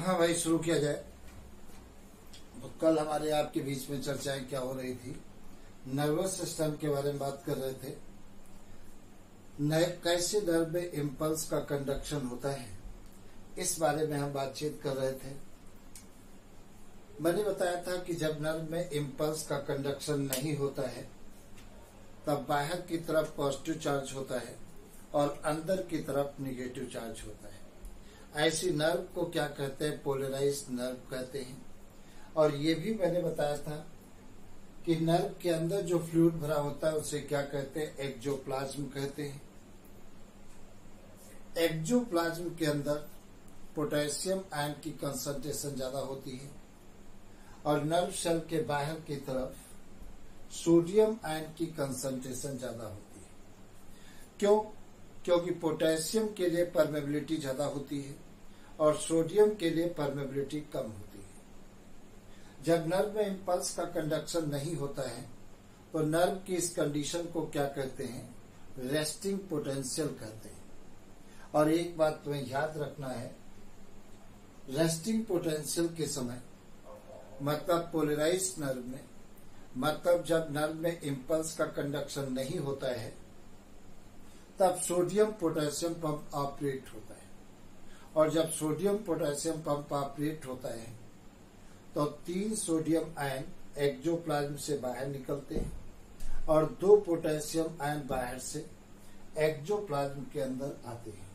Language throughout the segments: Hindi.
हाँ भाई, शुरू किया जाए। तो कल हमारे आपके बीच में चर्चाएं क्या हो रही थी, नर्वस सिस्टम के बारे में बात कर रहे थे। कैसे नर्व में इम्पल्स का कंडक्शन होता है, इस बारे में हम बातचीत कर रहे थे। मैंने बताया था कि जब नर्व में इम्पल्स का कंडक्शन नहीं होता है तब बाहर की तरफ पॉजिटिव चार्ज होता है और अंदर की तरफ निगेटिव चार्ज होता है। ऐसी नर्व को क्या कहते हैं? पोलराइज्ड नर्व कहते हैं। और ये भी मैंने बताया था कि नर्व के अंदर जो फ्लूइड भरा होता है उसे क्या कहते हैं? एक्सोप्लाज्म कहते हैं। एक्सोप्लाज्म के अंदर पोटेशियम आयन की कंसंट्रेशन ज्यादा होती है और नर्व सेल के बाहर की तरफ सोडियम आयन की कंसंट्रेशन ज्यादा होती है। क्यों? क्योंकि पोटेशियम के लिए परमेबिलिटी ज्यादा होती है और सोडियम के लिए परमेबिलिटी कम होती है। जब नर्व में इम्पल्स का कंडक्शन नहीं होता है तो नर्व की इस कंडीशन को क्या कहते हैं? रेस्टिंग पोटेंशियल कहते हैं। और एक बात तुम्हें याद रखना है, रेस्टिंग पोटेंशियल के समय मतलब पोलराइज्ड नर्व में, मतलब जब नर्व में इम्पल्स का कंडक्शन नहीं होता है तब सोडियम पोटेशियम पंप ऑपरेट होता है। और जब सोडियम पोटेशियम पंप ऑपरेट होता है तो 3 सोडियम आयन एक्सोप्लाज्म से बाहर निकलते हैं और 2 पोटेशियम आयन बाहर से एक्सोप्लाज्म के अंदर आते हैं।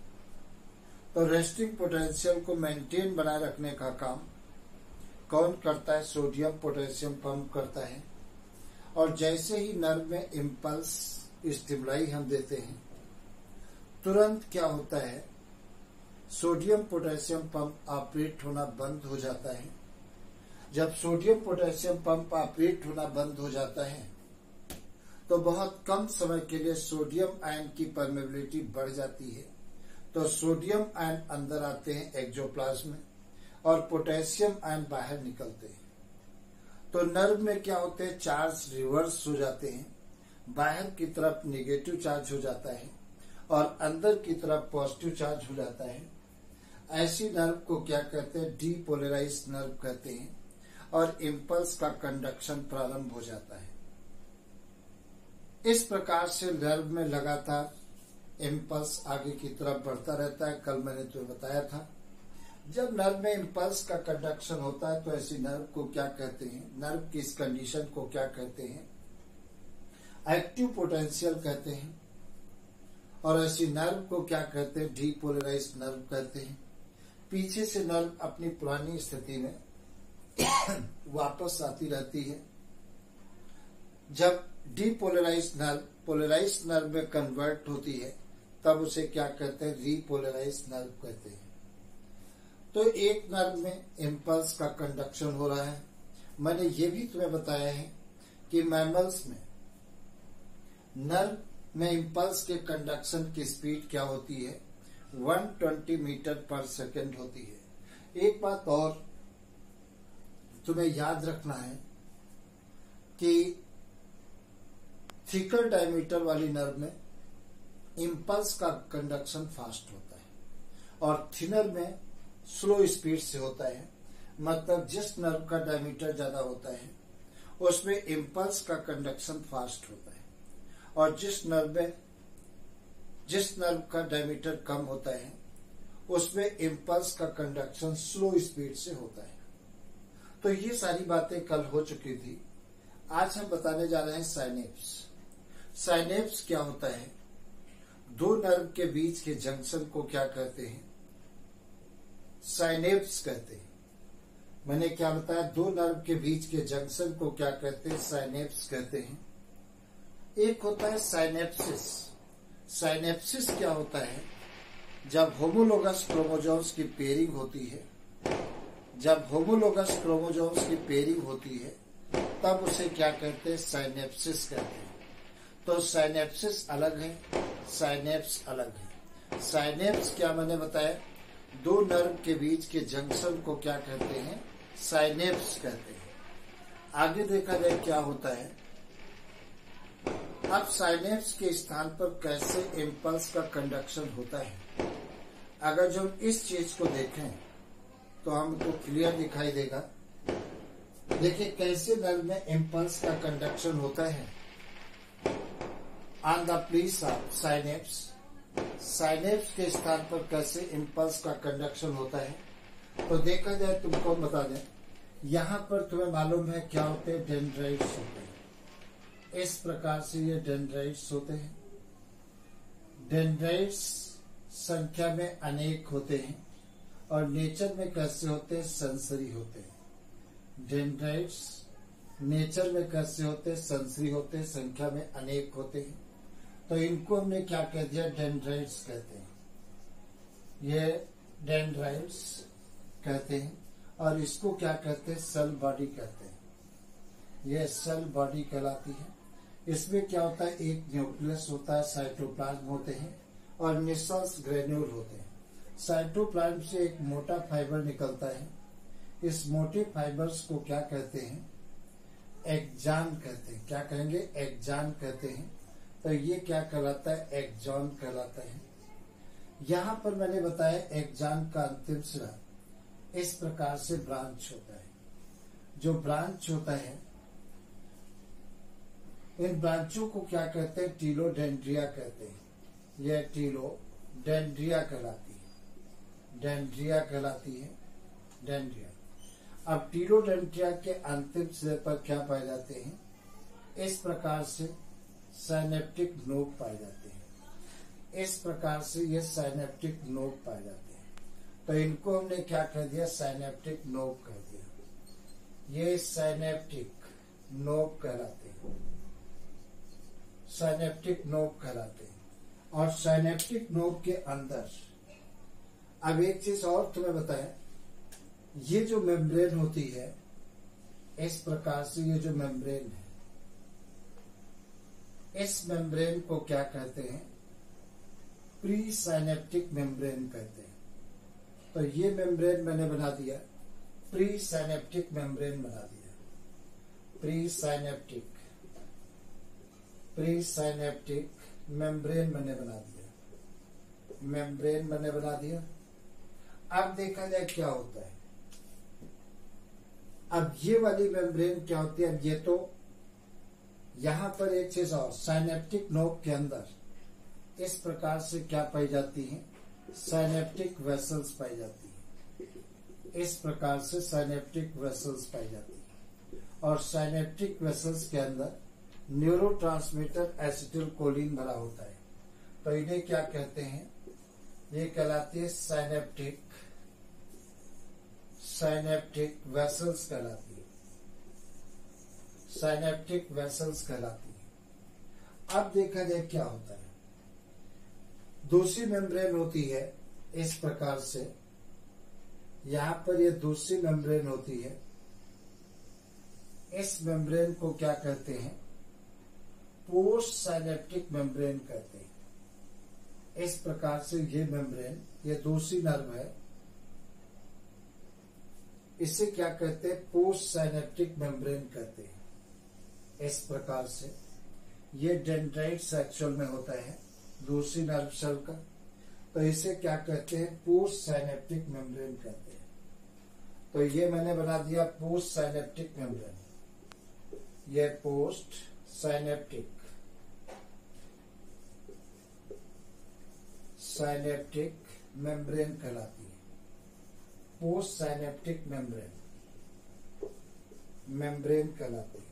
तो रेस्टिंग पोटेंशियल को मेंटेन बनाए रखने का काम कौन करता है? सोडियम पोटेशियम पंप करता है। और जैसे ही नर्व में इम्पल्स स्टिमुलाई हम देते हैं तुरंत क्या होता है? सोडियम पोटेशियम पंप ऑपरेट होना बंद हो जाता है। जब सोडियम पोटेशियम पंप ऑपरेट होना बंद हो जाता है तो बहुत कम समय के लिए सोडियम आयन की परमेबिलिटी बढ़ जाती है। तो सोडियम आयन अंदर आते हैं एक्सोप्लाज्म में और पोटेशियम आयन बाहर निकलते हैं। तो नर्व में क्या होते हैं? चार्ज रिवर्स हो जाते हैं। बाहर की तरफ निगेटिव चार्ज हो जाता है और अंदर की तरफ पॉजिटिव चार्ज हो जाता है। ऐसी नर्व को क्या कहते हैं? डीपोलराइज्ड नर्व कहते हैं और इम्पल्स का कंडक्शन प्रारंभ हो जाता है। इस प्रकार से नर्व में लगातार इम्पल्स आगे की तरफ बढ़ता रहता है। कल मैंने तुम्हें बताया था जब नर्व में इम्पल्स का कंडक्शन होता है तो ऐसी नर्व को क्या कहते हैं? नर्व की इस कंडीशन को क्या कहते हैं? एक्टिव पोटेंशियल कहते हैं। और ऐसी नर्व को क्या कहते हैं? डीपोलराइज्ड नर्व कहते हैं। पीछे से नर्व अपनी पुरानी स्थिति में वापस आती रहती है। जब डीपोलराइज्ड नर्व पोलराइज्ड नर्व में कन्वर्ट होती है तब उसे क्या कहते हैं? रीपोलराइज्ड नर्व कहते हैं। तो एक नर्व में इम्पल्स का कंडक्शन हो रहा है। मैंने ये भी तुम्हें बताया है कि मैमल्स में नर्व में इम्पल्स के कंडक्शन की स्पीड क्या होती है? 120 मीटर पर सेकेंड होती है। एक बात और तुम्हें याद रखना है कि थिकर डायमीटर वाली नर्व में इम्पल्स का कंडक्शन फास्ट होता है और थिनर में स्लो स्पीड से होता है। मतलब जिस नर्व का डायमीटर ज्यादा होता है उसमें इम्पल्स का कंडक्शन फास्ट होता है और जिस नर्व का डायमीटर कम होता है उसमें इम्पल्स का कंडक्शन स्लो स्पीड से होता है। तो ये सारी बातें कल हो चुकी थी। आज हम बताने जा रहे हैं साइनेप्स। साइनेप्स क्या होता है? 2 नर्व के बीच के जंक्शन को क्या कहते हैं? साइनेप्स कहते हैं। मैंने क्या बताया? 2 नर्व के बीच के जंक्शन को क्या कहते हैं? साइनेप्स कहते हैं। एक होता है साइनेप्सिस। साइनेप्सिस क्या होता है? जब होमोलोगस क्रोमोसोम्स की पेयरिंग होती है, जब होमोलोगस क्रोमोसोम्स की पेयरिंग होती है तब उसे क्या कहते हैं? साइनेप्सिस कहते हैं। तो साइनेप्सिस अलग है, साइनेप्स अलग है। साइनेप्स क्या मैंने बताया? 2 नर्व के बीच के जंक्शन को क्या कहते हैं? साइनेप्स कहते हैं। आगे देखा जाए क्या होता है। अब साइनेप्स के स्थान पर कैसे इम्पल्स का कंडक्शन होता है। अगर जो हम इस चीज को देखें तो हमको क्लियर दिखाई देगा। देखिए कैसे नर्व में इम्पल्स का कंडक्शन होता है। On the place of synapse, synapse के स्थान पर कैसे इम्पल्स का कंडक्शन होता है। तो देखा जाए, तुमको बता दें, यहाँ पर तुम्हें मालूम है क्या होते हैं, डेंड्राइट्स होते हैं। इस प्रकार से ये डेंड्राइट्स होते हैं। डेंड्राइट्स संख्या में अनेक होते हैं और नेचर में कैसे होते हैं, सेंसरी होते हैं। डेंड्राइट्स नेचर में कैसे होते हैं, सेंसरी होते हैं, संख्या में अनेक होते हैं। तो इनको हमने क्या कह दिया, डेंड्राइट्स कहते हैं। ये डेंड्राइट्स कहते हैं और इसको क्या कहते हैं, सेल बॉडी कहते हैं। ये सेल बॉडी कहलाती है। इसमें क्या होता है, एक न्यूक्लियस होता है, साइटोप्लाज्म होते हैं और निसल्स ग्रेन्यूल होते हैं। साइटोप्लाज्म से एक मोटा फाइबर निकलता है। इस मोटे फाइबर्स को क्या कहते हैं, एक्जान कहते हैं। क्या कहेंगे, एक्जान कहते हैं। तो ये क्या कहलाता है, एक्जॉन कहलाता है। यहाँ पर मैंने बताया एक्जान का अंतिम सिरा इस प्रकार से ब्रांच होता है। जो ब्रांच होता है, इन ब्रांचों को क्या कहते हैं, टीलोडेंड्रिया कहते हैं। यह टीलोडेंड्रिया कहलाती है, डेंड्रिया कहलाती है, डेंड्रिया। अब टीलोडेंड्रिया के अंतिम सिरे पर क्या पाए जाते हैं, इस प्रकार से साइनेप्टिक नोड पाए जाते हैं। इस प्रकार से ये साइनेप्टिक नोड पाए जाते हैं। तो इनको हमने क्या कह दिया, साइनेप्टिक नोड कह दिया। ये साइनेप्टिक नोड कहलाते हैं, साइनेप्टिक नोड कहलाते हैं। और साइनेप्टिक नोड के अंदर अब एक चीज और तुम्हें बताएं, ये जो मेम्ब्रेन होती है, इस प्रकार से ये जो मेम्ब्रेन है, इस मेम्ब्रेन को क्या कहते हैं, प्री साइनेप्टिक मेम्ब्रेन कहते हैं। तो ये मेम्ब्रेन मैंने बना दिया, प्री साइनेप्टिक मेम्ब्रेन बना दिया। प्री साइनेप्टिक मेम्ब्रेन मैंने बना दिया, मेम्ब्रेन मैंने बना दिया। अब देखा जाए क्या होता है। अब ये वाली मेम्ब्रेन क्या होती है, अब ये तो यहां पर एक चीज और, साइनेप्टिक नोड के अंदर इस प्रकार से क्या पाई जाती है, साइनेप्टिक वेसल्स पाई जाती है। इस प्रकार से साइनेप्टिक वेसल्स पाई जाती है। और साइनेप्टिक वेसल्स के अंदर न्यूरोट्रांसमीटर एसिटिल कोलिन भरा होता है। तो इन्हें क्या कहते हैं, ये कहलाती है साइनेप्टिक वेसल्स कहलाती है, साइनेप्टिक वेसल्स कहलाती है। अब देखा जाए क्या होता है। दूसरी मेम्ब्रेन होती है इस प्रकार से, यहां पर ये दूसरी मेम्ब्रेन होती है। इस मेम्ब्रेन को क्या कहते हैं, पोस्ट साइनेप्टिक मेम्ब्रेन कहते हैं। इस प्रकार से ये मेम्ब्रेन, ये दूसरी नर्व है, इसे क्या कहते हैं, पोस्ट साइनेप्टिक मेम्ब्रेन कहते हैं। इस प्रकार से ये डेंड्राइट सेक्सुअल में होता है, दूसरी नर्व सेल का। तो इसे क्या कहते हैं, पोस्ट साइनेप्टिक मेम्ब्रेन कहते हैं। तो ये मैंने बना दिया पोस्ट साइनेप्टिक मेम्ब्रेन। ये पोस्ट साइनेप्टिक मेम्ब्रेन कहलाती है, पोस्ट साइनेप्टिक मेम्ब्रेन कहलाती है।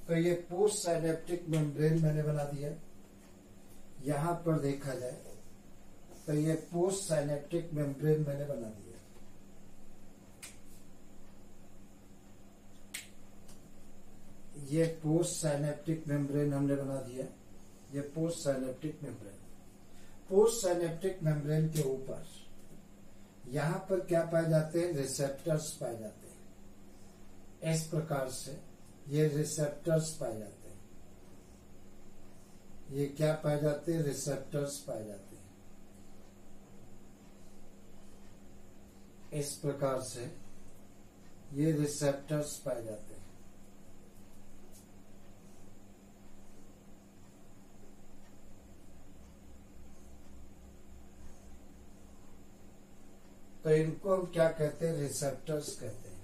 तो ये पोस्ट साइनेप्टिक मेम्ब्रेन मैंने बना दिया। यहां पर देखा जाए तो ये पोस्ट साइनेप्टिक मेम्ब्रेन मैंने बना दिया। ये पोस्ट साइनेप्टिक मेम्ब्रेन हमने बना दिया। ये post synaptic membrane, post synaptic membrane के ऊपर यहां पर क्या पाए जाते हैं, रिसेप्टर्स पाए जाते हैं। इस प्रकार से ये रिसेप्टर्स पाए जाते हैं। ये क्या पाए जाते हैं, रिसेप्टर्स पाए जाते हैं। इस प्रकार से ये रिसेप्टर्स पाए जाते हैं। तो इनको हम क्या कहते हैं? रिसेप्टर्स कहते हैं,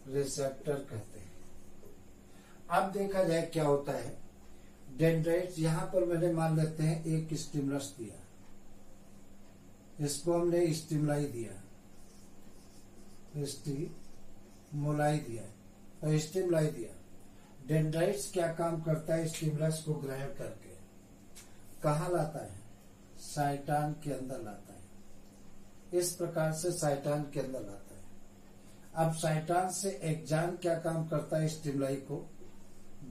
रिसेप्टर कहते हैं। अब देखा जाए क्या होता है। डेंड्राइट्स, यहां पर मैंने मान लेते हैं एक स्टिमुलस दिया, इसको हमने स्टिमुलाई दिया, स्टिमुलाई दिया, तो स्टिमुलाई दिया। डेंड्राइट्स क्या काम करता है? स्टिमुलस को ग्रहण करके कहाँ लाता है? साइटॉन के अंदर लाता है। इस प्रकार से साइटॉन के अंदर लाता है। अब साइटॉन से एक्सॉन क्या काम करता है? स्टिमुलाई को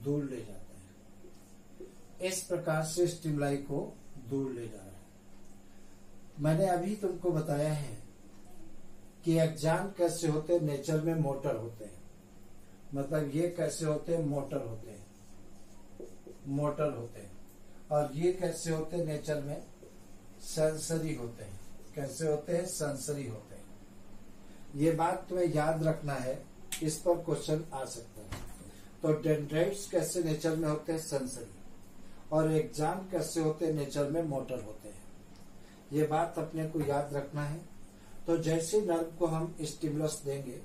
दूर ले जाता है। इस प्रकार से स्टिमुलाई को दूर ले जा रहा है। मैंने अभी तुमको बताया है कि एक्सॉन कैसे होते हैं? नेचर में मोटर होते हैं। मतलब ये कैसे होते हैं? मोटर होते हैं, मोटर होते हैं। और ये कैसे होते हैं? नेचर में सेंसरी होते हैं। कैसे होते हैं? सेंसरी होते हैं। ये बात तुम्हें याद रखना है, इस पर क्वेश्चन आ सकता है। तो डेंड्राइट्स कैसे नेचर में होते हैं? सेंसरी। और एक्सॉन कैसे होते हैं? नेचर में मोटर होते हैं। ये बात अपने को याद रखना है। तो जैसे नर्व को हम स्टिमुलस देंगे,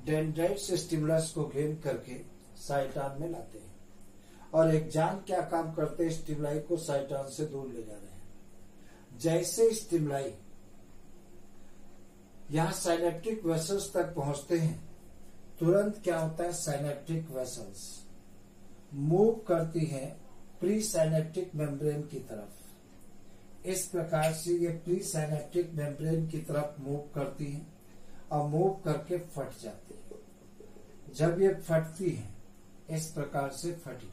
डेंड्राइट्स स्टिमुलस को गेन करके साइटॉन में लाते हैं। और एक्सॉन क्या काम करते हैं? स्टिमुलाई को साइटॉन से दूर ले जा रहे हैं। जैसे स्टिमुलाई यहां साइनेप्टिक वेसल्स तक पहुंचते हैं, तुरंत क्या होता है? साइनेप्टिक वेसल्स मूव करती हैं प्री साइनेप्टिक मेम्ब्रेन की तरफ। इस प्रकार से ये प्री साइनेप्टिक मेम्ब्रेन की तरफ मूव करती हैं और मूव करके फट जाती है। जब ये फटती है, इस प्रकार से फटी,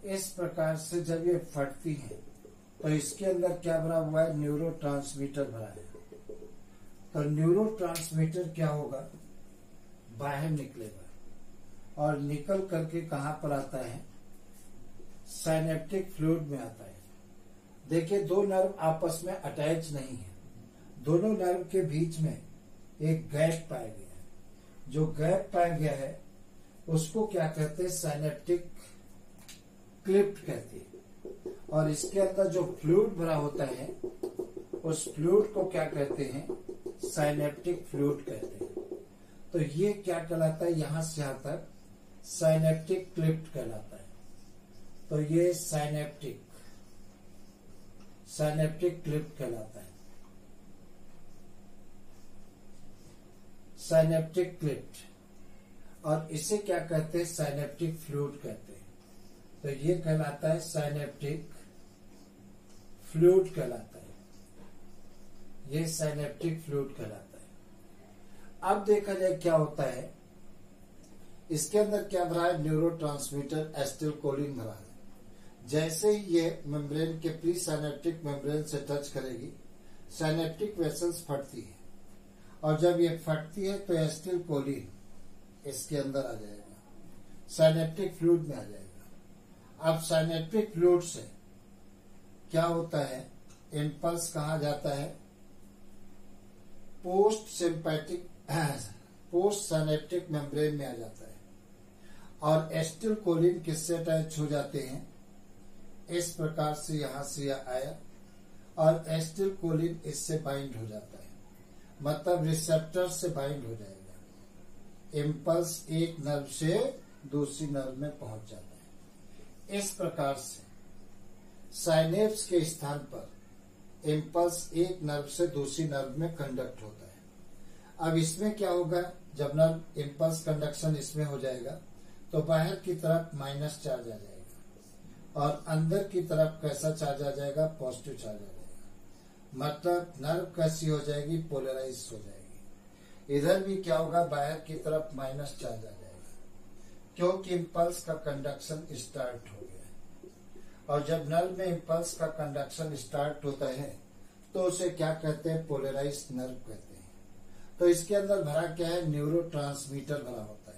इस प्रकार से जब ये फटती है, तो इसके अंदर क्या भरा हुआ है? न्यूरोट्रांसमीटर भरा है। तो न्यूरोट्रांसमीटर क्या होगा? बाहर निकलेगा और निकल करके कहां पर आता है? साइनेप्टिक फ्लूइड में आता है। देखिए, दो नर्व आपस में अटैच नहीं है, दोनों नर्व के बीच में एक गैप पाया गया है। जो गैप पाया गया है उसको क्या कहते हैं? साइनेप्टिक क्लिफ्ट कहते हैं। और इसके अंदर जो फ्लूइड भरा होता है, उस फ्लूइड को क्या कहते हैं? साइनेप्टिक फ्लूइड कहते हैं। तो ये क्या कहलाता है? यहां से यहां तक साइनेप्टिक क्लिफ्ट कहलाता है। तो ये साइनेप्टिक क्लिफ्ट कहलाता है। Synaptic Clift. और इसे क्या कहते हैं? साइनेप्टिक फ्लूइड कहते हैं। तो ये कहलाता है साइनेप्टिक फ्लूइड कहलाता है। ये साइनेप्टिक फ्लूइड कहलाता है। अब देखा जाए क्या होता है। इसके अंदर क्या भरा है? न्यूरोट्रांसमीटर एसिटिलकोलिन भरा है। जैसे ही ये मेम्ब्रेन के प्री साइनेप्टिक मेम्ब्रेन से टच करेगी, साइनेप्टिक वेसल्स फटती है। और जब ये फटती है तो एसिटिलकोलिन इसके अंदर आ जाएगा, साइनेप्टिक फ्लूइड में आ जाएगा। अब साइनेप्टिक फ्लूइड से क्या होता है? इम्पल्स कहाँ जाता है? पोस्ट साइनेप्टिक मेम्ब्रेन में आ जाता है। और एसिटिलकोलिन किससे अटैच हो जाते हैं? इस प्रकार से यहां से आया और एसिटिलकोलिन इससे बाइंड हो जाता है। मतलब रिसेप्टर से बाइंड हो जाएगा। इम्पल्स एक नर्व से दूसरी नर्व में पहुंच जाता है। इस प्रकार से साइनेप्स के स्थान पर इम्पल्स एक नर्व से दूसरी नर्व में कंडक्ट होता है। अब इसमें क्या होगा? जब नर्व इम्पल्स कंडक्शन इसमें हो जाएगा तो बाहर की तरफ माइनस चार्ज आ जाएगा और अंदर की तरफ कैसा चार्ज आ जाएगा? पॉजिटिव चार्ज आ जाएगा। मतलब नर्व कैसी हो जाएगी? पोलराइज हो जाएगी। इधर भी क्या होगा? बाहर की तरफ माइनस चार्ज आ जाएगा, क्योंकि इम्पल्स का कंडक्शन स्टार्ट हो गया है। और जब नर्व में इम्पल्स का कंडक्शन स्टार्ट होता है तो उसे क्या कहते हैं? पोलराइज नर्व कहते हैं। तो इसके अंदर भरा क्या है? न्यूरोट्रांसमीटर भरा होता है।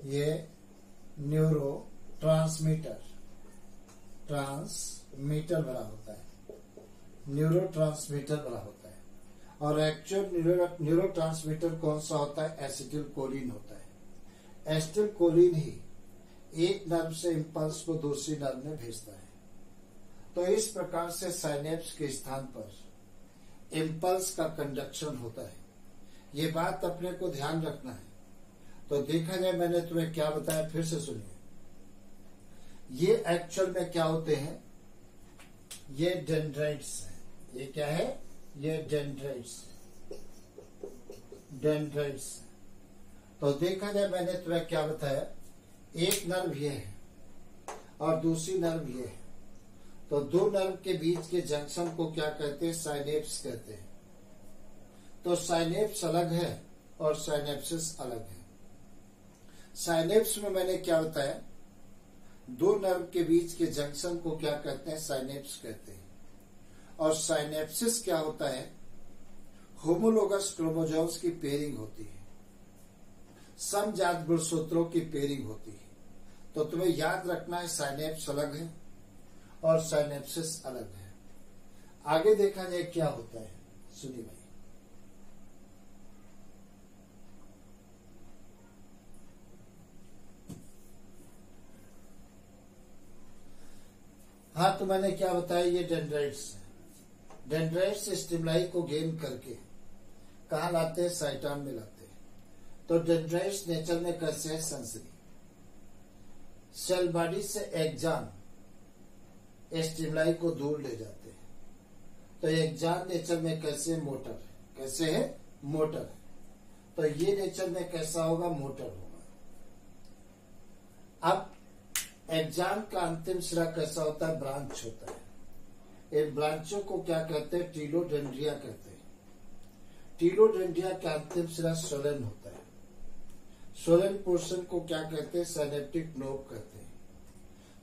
ये न्यूरोट्रांसमीटर भरा होता है, न्यूरोट्रांसमीटर भरा होता है। और एक्चुअल न्यूरोट्रांसमीटर कौन सा होता है? एसिटिलकोलिन होता है। एसिटिलकोलिन ही एक नर्व से इम्पल्स को दूसरी नर्व में भेजता है। तो इस प्रकार से साइनेप्स के स्थान पर इम्पल्स का कंडक्शन होता है। ये बात अपने को ध्यान रखना है। तो देखा जाए, मैंने तुम्हें क्या बताया, फिर से सुनिए। ये एक्चुअल में क्या होते हैं, ये डेंड्राइट्स है। ये क्या है, ये डेंड्राइट्स। तो देखा जाए, मैंने तुम्हें क्या बताया, एक नर्व ये है और दूसरी नर्व ये है। तो दो नर्व के बीच के जंक्शन को क्या कहते हैं, साइनेप्स कहते हैं। तो साइनेप्स अलग है और साइनेप्सिस अलग है। साइनेप्स में मैंने क्या बताया, दो नर्व के बीच के जंक्शन को क्या कहते हैं, साइनेप्स कहते हैं। और साइनेप्सिस क्या होता है, होमोलोगस क्रोमोसोम्स की पेयरिंग होती है, समजात गुणसूत्रों की पेयरिंग होती है। तो तुम्हें याद रखना है, साइनेप्स अलग है और साइनेप्सिस अलग है। आगे देखा जाए क्या होता है, सुनिए भाई। हाँ, तो मैंने क्या बताया, ये डेंड्राइट्स है। डेंड्राइट्स स्टिमुलाई को गेन करके कहाँ लाते हैं, साइटॉन में लाते हैं। तो डेंड्राइट्स नेचर में कैसे है, सेंसरी। सेल बॉडी से एक्सॉन स्टिमुलाई को दूर ले जाते हैं। तो एक्सॉन नेचर में कैसे, मोटर है। कैसे है, मोटर है। तो ये नेचर में कैसा होगा, मोटर होगा। अब एक्सॉन का अंतिम सिरा कैसा होता है, ब्रांच होता है। इन ब्रांचों को क्या कहते हैं, टीलोडेंड्रिया कहते हैं। टीलोडेंड्रिया का अंतिम सिरा सोलेन होता है। सोलेन पोर्शन को क्या कहते हैं, साइनेप्टिक नोब कहते हैं।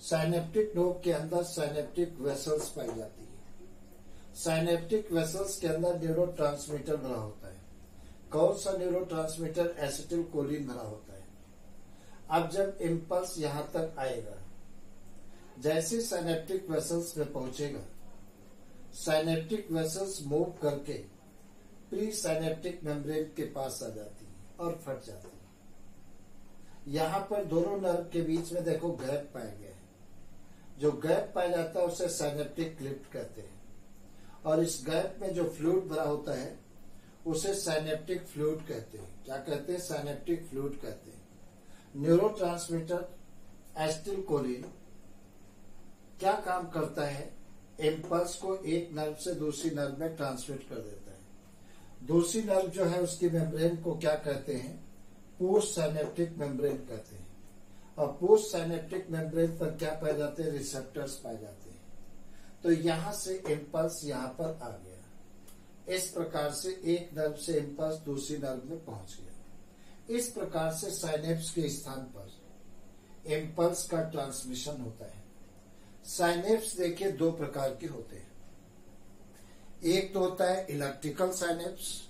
साइनेप्टिक नोब के अंदर साइनेप्टिक वेसल्स पाई जाती है। साइनेप्टिक वेसल्स के अंदर न्यूरोट्रांसमीटर भरा होता है। कौन सा न्यूरोट्रांसमीटर, एसिटिल कोलिन भरा होता है। अब जब इम्पल्स यहां तक आएगा, जैसे साइनेप्टिक वेसल्स में पहुंचेगा, साइनेप्टिक वेसल्स मूव करके प्री साइनेप्टिक मेम्ब्रेन के पास आ जाती है और फट जाती है। यहां पर दोनों नर्व के बीच में देखो गैप पाया गया है। जो गैप पाया जाता है उसे साइनेप्टिक क्लिफ्ट कहते हैं। और इस गैप में जो फ्लूइड भरा होता है उसे साइनेप्टिक फ्लूइड कहते हैं। क्या कहते हैं, साइनेप्टिक फ्लूइड कहते हैं। न्यूरोट्रांसमीटर एसिटिलकोलिन क्या काम करता है, इम्पल्स को एक नर्व से दूसरी नर्व में ट्रांसमिट कर देता है। दूसरी नर्व जो है उसकी मेम्ब्रेन को क्या कहते हैं, पोस्ट साइनेप्टिक मेम्ब्रेन कहते हैं। और पोस्ट साइनेप्टिक मेम्ब्रेन पर क्या पाए जाते हैं, रिसेप्टर्स पाए जाते हैं। तो यहां से इम्पल्स यहां पर आ गया। इस प्रकार से एक नर्व से इम्पल्स दूसरी नर्व में पहुंच गया। इस प्रकार से साइनेप्स के स्थान पर इम्पल्स का ट्रांसमिशन होता है। साइनेप्स देखिए दो प्रकार के होते हैं। एक तो होता है इलेक्ट्रिकल साइनेप्स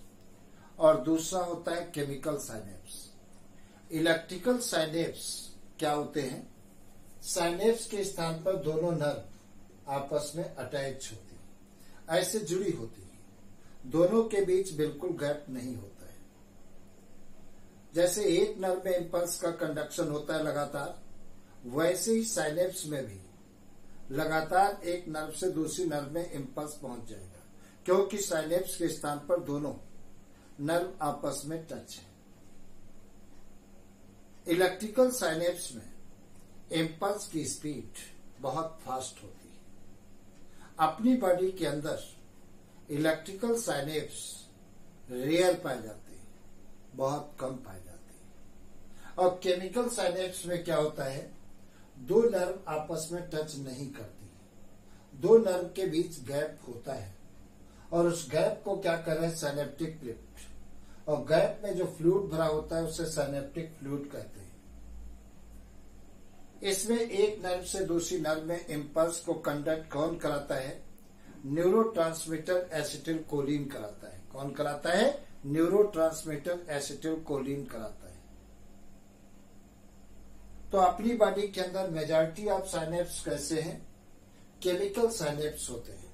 और दूसरा होता है केमिकल साइनेप्स। इलेक्ट्रिकल साइनेप्स क्या होते हैं, साइनेप्स के स्थान पर दोनों नर्व आपस में अटैच होती है, ऐसे जुड़ी होती है। दोनों के बीच बिल्कुल गैप नहीं होता है। जैसे एक नर्व में इम्पल्स का कंडक्शन होता है लगातार, वैसे ही साइनेप्स में भी लगातार एक नर्व से दूसरी नर्व में इम्पल्स पहुंच जाएगा, क्योंकि साइनेप्स के स्थान पर दोनों नर्व आपस में टच है। इलेक्ट्रिकल साइनेप्स में इम्पल्स की स्पीड बहुत फास्ट होती है। अपनी बॉडी के अंदर इलेक्ट्रिकल साइनेप्स रेयर पाए जाते हैं, बहुत कम पाए जाते हैं। और केमिकल साइनेप्स में क्या होता है, दो नर्व आपस में टच नहीं करती, दो नर्व के बीच गैप होता है और उस गैप को क्या कर रहे हैं, साइनेप्टिक क्लिफ्ट। और गैप में जो फ्लूइड भरा होता है उसे साइनेप्टिक फ्लूइड कहते हैं। इसमें एक नर्व से दूसरी नर्व में इम्पल्स को कंडक्ट कौन कराता है, न्यूरोट्रांसमीटर एसिटिलकोलिन कराता है। कौन कराता है, न्यूरोट्रांसमीटर एसिटिलकोलिन कराता है। तो अपनी बॉडी के अंदर मेजॉरिटी ऑफ साइनेप्स कैसे हैं, केमिकल साइनेप्स होते हैं।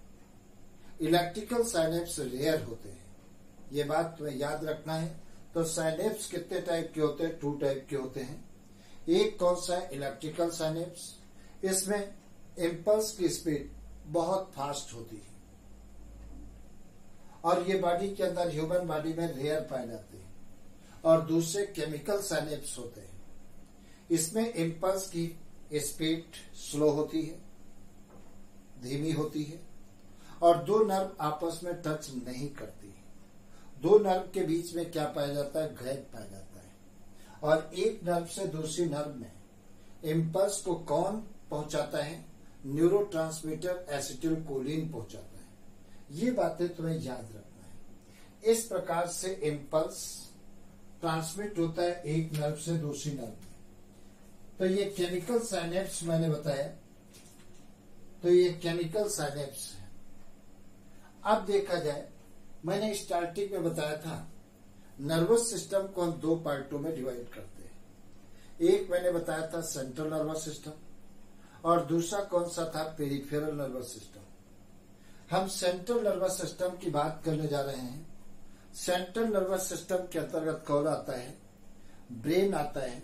इलेक्ट्रिकल साइनेप्स रेयर होते हैं। ये बात तुम्हें याद रखना है। तो साइनेप्स कितने टाइप के होते हैं, 2 टाइप के होते हैं। एक कौन सा है, इलेक्ट्रिकल साइनेप्स। इसमें इम्पल्स की स्पीड बहुत फास्ट होती है और ये बॉडी के अंदर ह्यूमन बॉडी में रेयर पाए जाते हैं। और दूसरे केमिकल साइनेप्स होते हैं। इसमें इम्पल्स की स्पीड स्लो होती है, धीमी होती है, और दो नर्व आपस में टच नहीं करती। दो नर्व के बीच में क्या पाया जाता है? गैप पाया जाता है। और एक नर्व से दूसरी नर्व में इम्पल्स को कौन पहुंचाता है? न्यूरोट्रांसमीटर एसिटिलकोलिन पहुंचाता है। ये बातें तुम्हें याद रखना है। इस प्रकार से इम्पल्स ट्रांसमिट होता है एक नर्व से दूसरी नर्व में। तो ये केमिकल साइनेप्स मैंने बताया, तो ये केमिकल साइनेप्स है। अब देखा जाए, मैंने स्टार्टिंग में बताया था नर्वस सिस्टम को हम दो पार्टों में डिवाइड करते हैं। एक मैंने बताया था सेंट्रल नर्वस सिस्टम, और दूसरा कौन सा था? Peripheral nervous system. हम सेंट्रल नर्वस सिस्टम की बात करने जा रहे हैं। सेंट्रल नर्वस सिस्टम के अंतर्गत कौन आता है? ब्रेन आता है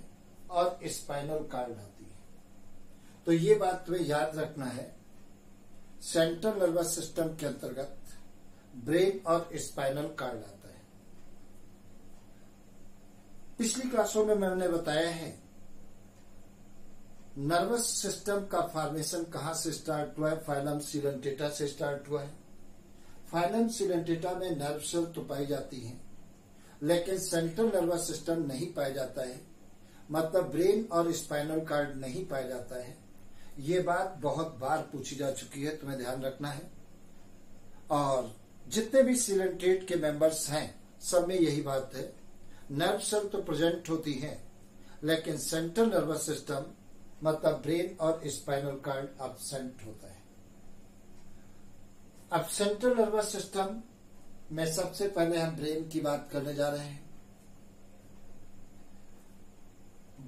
और स्पाइनल कार्ड आती है। तो ये बात तुम्हें याद रखना है, सेंट्रल नर्वस सिस्टम के अंतर्गत ब्रेन और स्पाइनल कार्ड आता है। पिछली क्लासों में मैंने बताया है नर्वस सिस्टम का फॉर्मेशन कहां से स्टार्ट हुआ है? फाइलम सिलेंटेटा से स्टार्ट हुआ है। फाइलम सिलेंटेटा में नर्व सेल तो पाई जाती हैं, लेकिन सेंट्रल नर्वस सिस्टम नहीं पाया जाता है, मतलब ब्रेन और स्पाइनल कार्ड नहीं पाया जाता है। ये बात बहुत बार पूछी जा चुकी है, तुम्हें ध्यान रखना है। और जितने भी सिलेंटेट के मेंबर्स हैं, सब में यही बात है, नर्व सेल तो प्रेजेंट होती है, लेकिन सेंट्रल नर्वस सिस्टम मतलब ब्रेन और स्पाइनल कार्ड एब्सेंट होता है। अब सेंट्रल नर्वस सिस्टम में सबसे पहले हम ब्रेन की बात करने जा रहे हैं।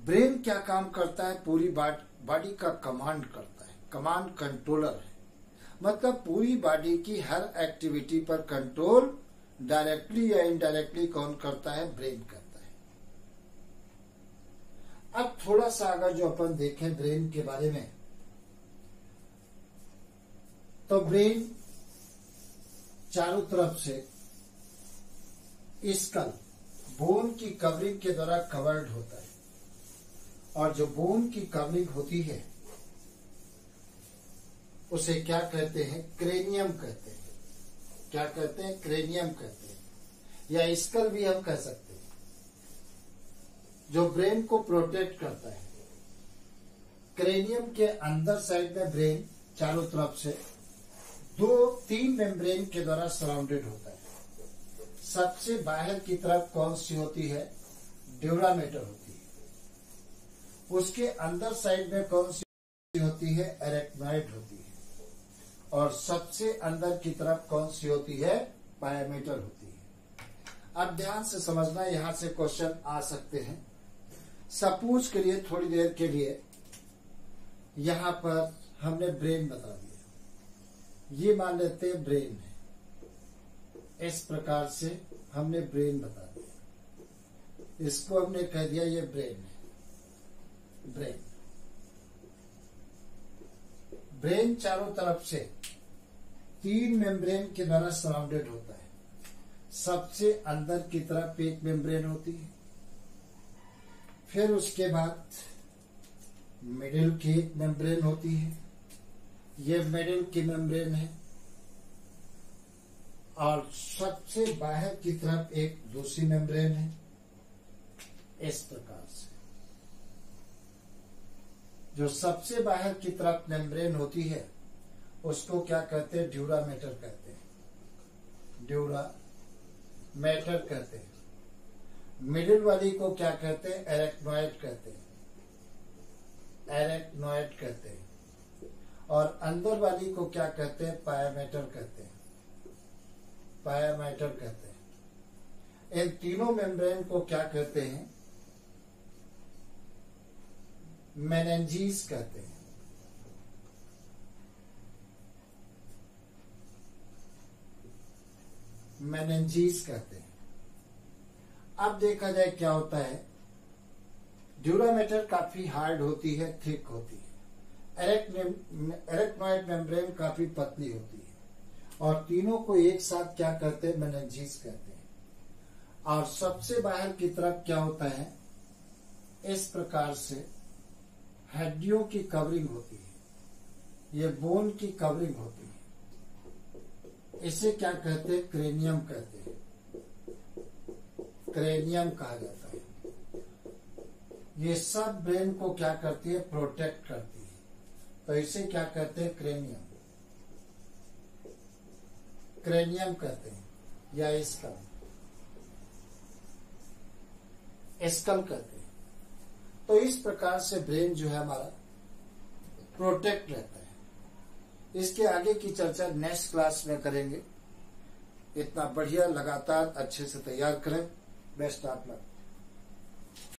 ब्रेन क्या काम करता है? पूरी बॉडी का कमांड करता है, कमांड कंट्रोलर है। मतलब पूरी बॉडी की हर एक्टिविटी पर कंट्रोल डायरेक्टली या इनडायरेक्टली कौन करता है? ब्रेन करता है। अब थोड़ा सा अगर जो अपन देखें ब्रेन के बारे में, तो ब्रेन चारों तरफ से स्कल बोन की कवरिंग के द्वारा कवर्ड होता है। और जो बोन की कवरिंग होती है उसे क्या कहते हैं? क्रेनियम कहते हैं। क्या कहते हैं? क्रेनियम कहते हैं, या स्कल भी हम कह सकते हैं, जो ब्रेन को प्रोटेक्ट करता है। क्रेनियम के अंदर साइड में ब्रेन चारों तरफ से तीन मेम्ब्रेन के द्वारा सराउंडेड होता है। सबसे बाहर की तरफ कौन सी होती है? ड्यूरामेटर होती है। उसके अंदर साइड में कौन सी होती है? एरेक्नॉइड होती है। और सबसे अंदर की तरफ कौन सी होती है? पायामेटर होती है। अब ध्यान से समझना, यहां से क्वेश्चन आ सकते हैं। सपोज के लिए थोड़ी देर के लिए यहां पर हमने ब्रेन बता दिया, ये मान लेते हैं ब्रेन है। इस प्रकार से हमने ब्रेन बता दिया, इसको हमने कह दिया ये ब्रेन है। ब्रेन चारों तरफ से तीन मेम्ब्रेन के द्वारा सराउंडेड होता है। सबसे अंदर की तरफ एक मेम्ब्रेन होती है, फिर उसके बाद मिडिल की एक मेम्ब्रेन होती है, ये मिडिल की मेम्ब्रेन है, और सबसे बाहर की तरफ एक दूसरी मेम्ब्रेन है। इस प्रकार से जो सबसे बाहर की तरफ मेम्ब्रेन होती है उसको क्या कहते हैं? ड्यूरामेटर कहते हैं। ड्यूरामेटर कहते हैं। मिडिल वाली को क्या कहते हैं? एरेक्नॉइड कहते हैं। एरेक्नॉइड कहते हैं। और अंदर वाली को क्या कहते हैं? पायामेटर कहते हैं। पायामेटर कहते हैं। इन तीनों मेम्ब्रेन को क्या कहते हैं? मेनिंजेस कहते हैं। मेनिंजेस कहते हैं। अब देखा जाए क्या होता है, ड्यूरामेटर काफी हार्ड होती है, थिक होती है। एरेक्नॉइड मेम्ब्रेन काफी पतली होती है। और तीनों को एक साथ क्या कहते हैं, मेनिंजेस कहते हैं। और सबसे बाहर की तरफ क्या होता है, इस प्रकार से हड्डियों की कवरिंग होती है, ये बोन की कवरिंग होती है। इसे क्या कहते हैं, क्रेनियम कहते हैं, क्रेनियम कहा जाता है। ये सब ब्रेन को क्या करती है, प्रोटेक्ट करती है, तो इसे क्या कहते हैं, क्रेनियम, क्रेनियम कहते हैं, या स्कल, स्कल कहते हैं। तो इस प्रकार से ब्रेन जो है हमारा प्रोटेक्ट रहता है। इसके आगे की चर्चा नेक्स्ट क्लास में करेंगे। इतना बढ़िया लगातार अच्छे से तैयार करें। Best of luck.